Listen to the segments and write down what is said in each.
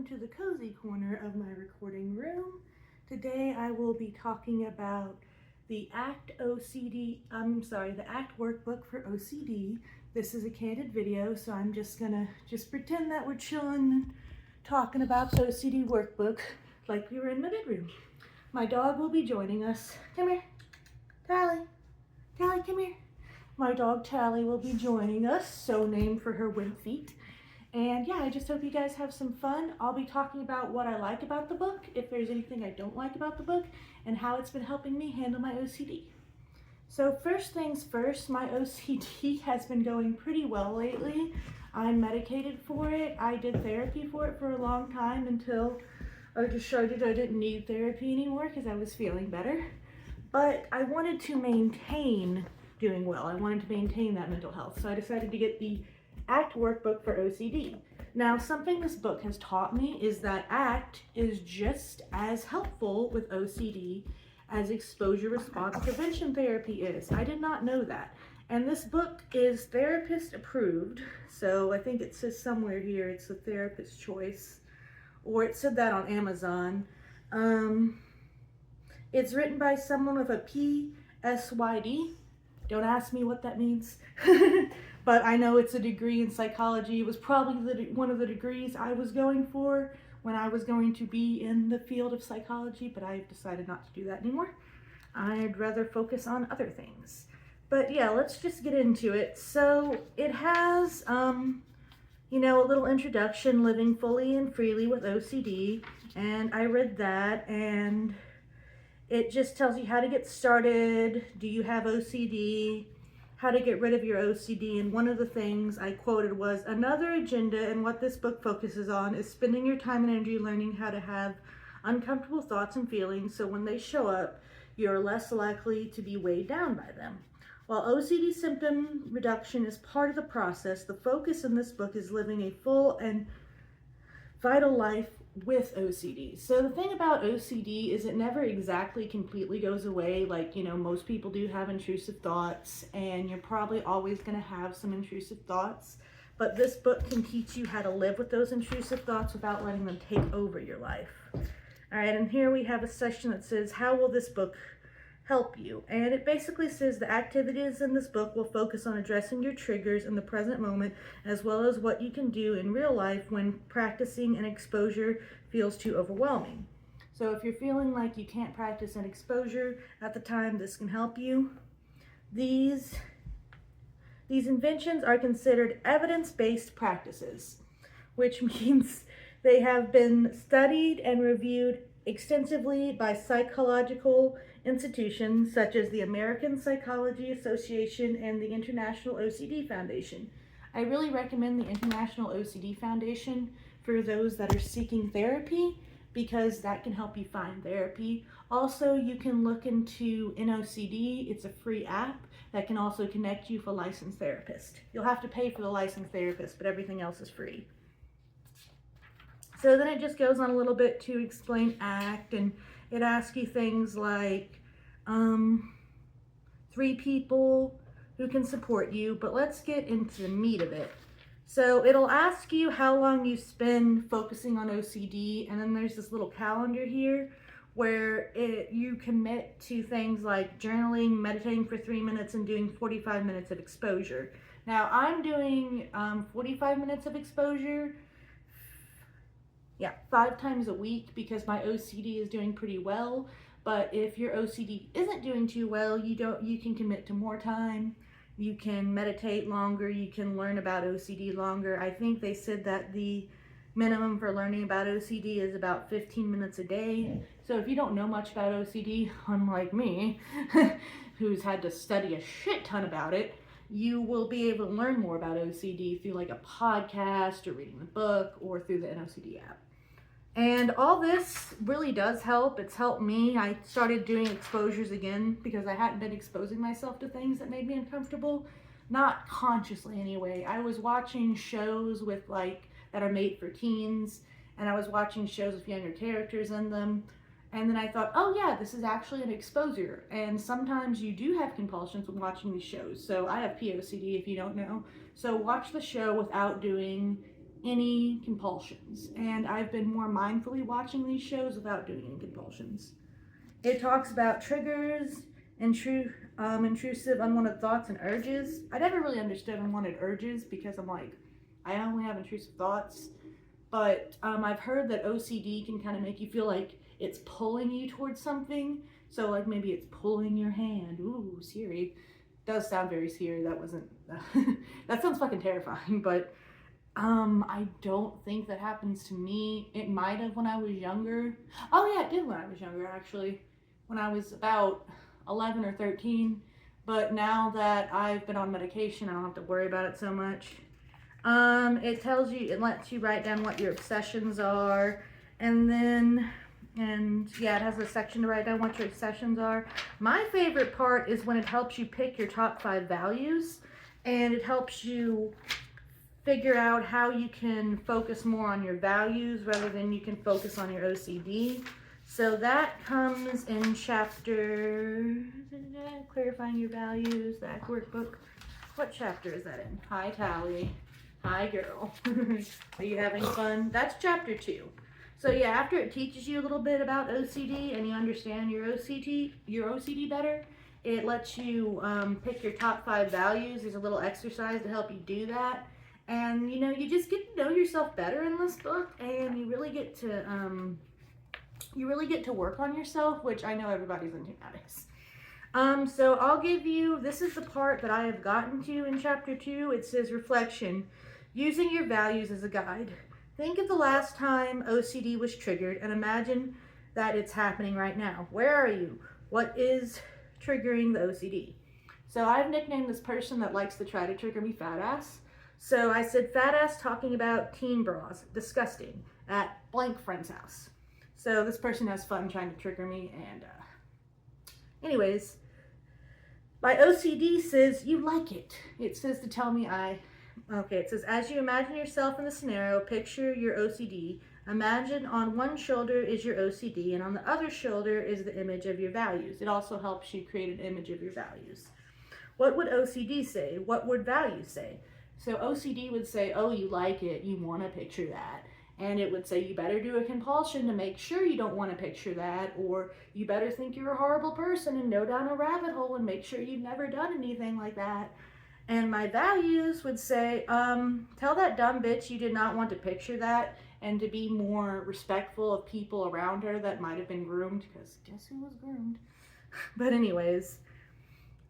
welcome to the cozy corner of my recording room. Today I will be talking about the ACT Workbook for OCD. This is a candid video, so I'm just gonna pretend that we're chilling, talking about the OCD workbook like we were in my bedroom. My dog will be joining us. Come here, Tally. Tally, come here. My dog Tally will be joining us, so named for her wimp feet. And yeah, I just hope you guys have some fun. I'll be talking about what I like about the book, if there's anything I don't like about the book, and how it's been helping me handle my OCD. So first things first, my OCD has been going pretty well lately. I'm medicated for it. I did therapy for it for a long time until I decided I didn't need therapy anymore because I was feeling better. But I wanted to maintain doing well. I wanted to maintain that mental health. So I decided to get the ACT Workbook for OCD. Now, something this book has taught me is that ACT is just as helpful with OCD as exposure response prevention therapy is. I did not know that. And this book is therapist approved. So I think it says somewhere here it's a therapist's choice, or it said that on Amazon. It's written by someone with a PSYD. Don't ask me what that means. But I know it's a degree in psychology. It was probably one of the degrees I was going for when I was going to be in the field of psychology, but I've decided not to do that anymore. I'd rather focus on other things. But yeah, let's just get into it. So it has, a little introduction, living fully and freely with OCD. And I read that, and it just tells you how to get started. Do you have OCD? How to get rid of your OCD. And one of the things I quoted was, another agenda, and what this book focuses on is spending your time and energy learning how to have uncomfortable thoughts and feelings, so when they show up, you're less likely to be weighed down by them. While OCD symptom reduction is part of the process, the focus in this book is living a full and vital life with OCD. So the thing about OCD is it never exactly completely goes away. Like, most people do have intrusive thoughts, and you're probably always going to have some intrusive thoughts. But this book can teach you how to live with those intrusive thoughts without letting them take over your life. All right, and here we have a section that says, how will this book help you? And it basically says the activities in this book will focus on addressing your triggers in the present moment, as well as what you can do in real life when practicing an exposure feels too overwhelming. So if you're feeling like you can't practice an exposure at the time, this can help you. These inventions are considered evidence-based practices, which means they have been studied and reviewed extensively by psychological institutions such as the American Psychology Association and the International OCD Foundation. I really recommend the International OCD Foundation for those that are seeking therapy, because that can help you find therapy. Also, you can look into NOCD. It's a free app that can also connect you for a licensed therapist. You'll have to pay for the licensed therapist, but everything else is free. So then it just goes on a little bit to explain ACT, and it asks you things like 3 people who can support you, but let's get into the meat of it. So it'll ask you how long you spend focusing on OCD, and then there's this little calendar here where you commit to things like journaling, meditating for 3 minutes, and doing 45 minutes of exposure. Now I'm doing 45 minutes of exposure 5 times a week because my OCD is doing pretty well. But if your OCD isn't doing too well, you can commit to more time. You can meditate longer. You can learn about OCD longer. I think they said that the minimum for learning about OCD is about 15 minutes a day. So if you don't know much about OCD, unlike me, who's had to study a shit ton about it, you will be able to learn more about OCD through like a podcast or reading the book or through the NOCD app. And all this really does help. It's helped me. I started doing exposures again because I hadn't been exposing myself to things that made me uncomfortable. Not consciously anyway. I was watching shows with that are made for teens, and I was watching shows with younger characters in them. And then I thought, oh yeah, this is actually an exposure. And sometimes you do have compulsions when watching these shows. So I have POCD if you don't know. So watch the show without doing any compulsions. And I've been more mindfully watching these shows without doing any compulsions. It talks about triggers, intrusive unwanted thoughts and urges. I never really understood unwanted urges because I'm like, I only have intrusive thoughts. But I've heard that OCD can kind of make you feel like it's pulling you towards something. So like maybe it's pulling your hand. Ooh, Siri. Does sound very scary. That wasn't, that sounds fucking terrifying, but I don't think that happens to me. It might have when I was younger. Oh yeah, it did when I was younger, actually. When I was about 11 or 13. But now that I've been on medication, I don't have to worry about it so much. It tells you, it lets you write down what your obsessions are, and yeah, it has a section to write down what your obsessions are. My favorite part is when it helps you pick your top 5 values, and it helps you figure out how you can focus more on your values rather than you can focus on your OCD. So that comes in chapter, clarifying your values, the ACT Workbook. What chapter is that in? Hi, Tally. Hi, girl. Are you having fun? That's chapter 2. So yeah, after it teaches you a little bit about OCD and you understand your OCD better, it lets you pick your top 5 values. There's a little exercise to help you do that. And you know, you just get to know yourself better in this book, and you really get to work on yourself, which I know everybody's into nowadays. So I'll give you, this is the part that I have gotten to in chapter 2. It says reflection, using your values as a guide. Think of the last time OCD was triggered and imagine that it's happening right now. Where are you? What is triggering the OCD? So I've nicknamed this person that likes to try to trigger me fat ass. So I said fat ass talking about teen bras, disgusting, at blank friend's house. So this person has fun trying to trigger me, and anyways, my OCD says you like it. It says to tell me it says, as you imagine yourself in the scenario, picture your OCD. Imagine on one shoulder is your OCD and on the other shoulder is the image of your values. It also helps you create an image of your values. What would OCD say? What would values say? So OCD would say, oh, you like it, you want to picture that. And it would say, you better do a compulsion to make sure you don't want to picture that, or you better think you're a horrible person and go down a rabbit hole and make sure you've never done anything like that. And my values would say, tell that dumb bitch you did not want to picture that, and to be more respectful of people around her that might have been groomed, because guess who was groomed? But anyways,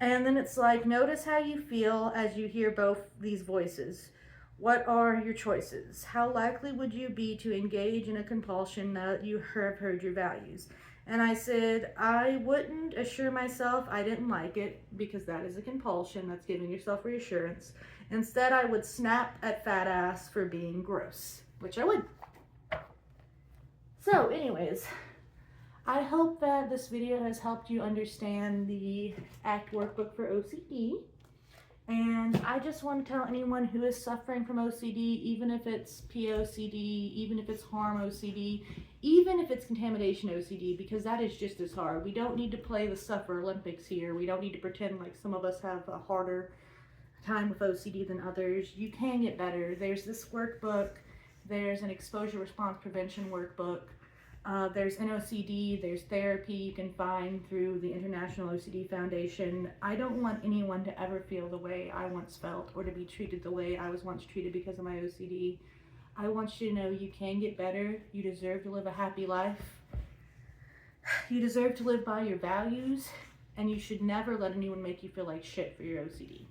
and then it's like, notice how you feel as you hear both these voices. What are your choices? How likely would you be to engage in a compulsion now that you have heard your values? And I said, I wouldn't assure myself I didn't like it, because that is a compulsion. That's giving yourself reassurance. Instead, I would snap at fat ass for being gross, which I would. So anyways, I hope that this video has helped you understand the ACT Workbook for OCD. And I just want to tell anyone who is suffering from OCD, even if it's POCD, even if it's harm OCD, even if it's contamination OCD, because that is just as hard. We don't need to play the Suffer Olympics here. We don't need to pretend like some of us have a harder time with OCD than others. You can get better. There's this workbook. There's an exposure response prevention workbook. There's NOCD, there's therapy you can find through the International OCD Foundation. I don't want anyone to ever feel the way I once felt, or to be treated the way I was once treated because of my OCD. I want you to know you can get better. You deserve to live a happy life. You deserve to live by your values, and you should never let anyone make you feel like shit for your OCD.